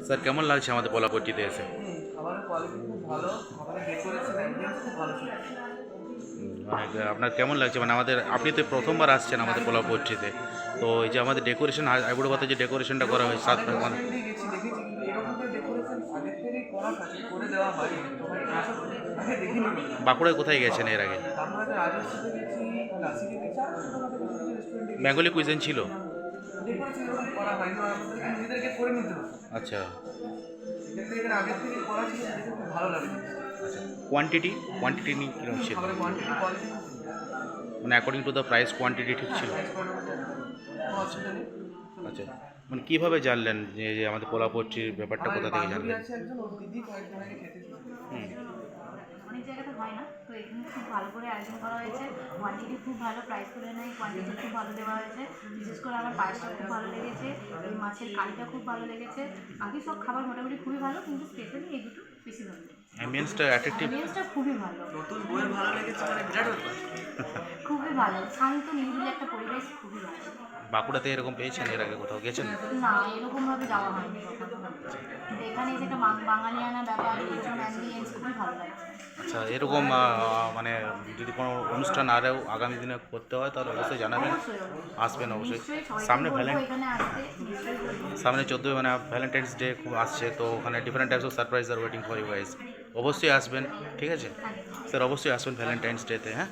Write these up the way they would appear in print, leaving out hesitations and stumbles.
Sir কেমন লাগছে আমাদের পোলাপট্টিতে এসে? খাবারের কোয়ালিটি খুব ভালো, খাবারের ডেকোরেশন অ্যাম্বিয়েন্স খুব ভালো ছিল। আপনার কেমন লাগছে মানে আমাদের আপনি তো প্রথমবার আসছেন আমাদের পোলাপট্টিতে, তো এই যে আমাদের ডেকোরেশন আইবুড়ো ভাতে যে ডেকোরেশনটা করা হয় সাত অনেক মানে রেস্টুরেন্টেই গেছি দেখেছি, কিন্তু এরকম করে ডেকোরেশন আগের থেকেই করা থাকে, করে দেওয়া হয়। তো ভাই এসব আগে দেখিনি কোথাও। বাঁকুড়ায় কোথায় গেছেন এর আগে? বাঁকুড়াতে রাজস্বীতে গেছি, ক্লাসিকে গেছি, আর ছোটোখাটো কিছু কিছু রেস্টুরেন্টে গেছি। বেঙ্গলি কুইজিন ছিল? ডেকোরেশন এরকম করা হয়নি, আর আমাদেরকে নিজেদেরকে করে নিতে হতো। আচ্ছা সেক্ষেত্রে এখানে আগের থেকে করা ছিল, দেখে খুব ভালো লাগে। আচ্ছা। কোয়ান্টিটি কোয়ান্টিটি নিয়ে কীরকম ছিল? খাবারের কোয়ান্টিটি কোয়ালিটি খুব মানে according to the price quantity ঠিক ছিল? কোনো অসুবিধা নেই। আচ্ছা, মানে কীভাবে জানলেন যে যে আমাদের পোলাপট্টির ব্যাপারটা আমার কোথা থেকে বান্ধবী জানলেন? আছে একজন, ওর দিদি কয়েকজন আগে খেতে ছিল। হুম। অনেক জায়গাতে হয় না, তো এখানে খুব ভালো করে আয়োজন করা হয়েছে। কোয়ান্টিটি খুব ভালো, প্রাইস করে নেয়, কোয়ান্টিটি খুব ভালো দেওয়া হয়েছে। বিশেষ করে আমার পায়েসটা খুব ভালো লেগেছে, এই মাছের কারিটা খুব ভালো লেগেছে। বাকি সব খাবার মোটামুটি খুবই ভালো, কিন্তু স্পেশালি এই দুটো বেশি ভালো লেগেছে। অ্যাম্বিয়েন্সটা অ্যাট্রাকটিভ? অ্যাম্বিয়েন্সটা খুবই ভালো, নতুন বইয়ের ভালো লেগেছে মানে বিরাট ব্যাপার। খুবই ভালো, শান্ত নিরিবিলি একটা পরিবেশ, খুবই ভালো। বাঁকুড়াতে এরকম পেয়েছেন এর আগে কোথাও গেছেন? না, এরকমভাবে যাওয়া হয়নি কখনো। কিন্তু এখানে এসে একটা বাঙালিয়ানা ব্যাপার, এরকম অ্যাম্বিয়েন্স খুবই ভালো লাগছে। আচ্ছা, এরকম মানে যদি কোনো অনুষ্ঠান আরও আগামী দিনে করতে হয় তাহলে অবশ্যই জানাবেন, অবশ্যই অবশ্যই আসবেন অবশ্যই। নিশ্চয়ই সবাইকে সামনে বলবো এখানে আসতে, নিশ্চয়ই বলবো। সামনে 14 মানে ভ্যালেন্টাইন্স ডে খুব আসছে, তো ওখানে ডিফারেন্ট টাইপস অফ সারপ্রাইজ আর ওয়েটিং ফর ইউ গাইজ। অবশ্যই আসবেন, ঠিক আছে স্যার, অবশ্যই আসবেন ভ্যালেন্টাইন্স ডেতে। হ্যাঁ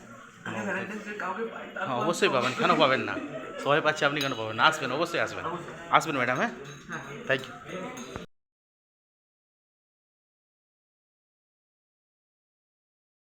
আগে ভ্যালেন্টাইন্স ডে কাউকে পাই, তারপর হ্যাঁ, অবশ্যই পাবেন, কেন পাবেন না? সবাই পাচ্ছে, আপনি কেন পাবেন না? আসবেন, অবশ্যই আসবেন, আসবেন ম্যাডাম। হ্যাঁ, থ্যাংক ইউ।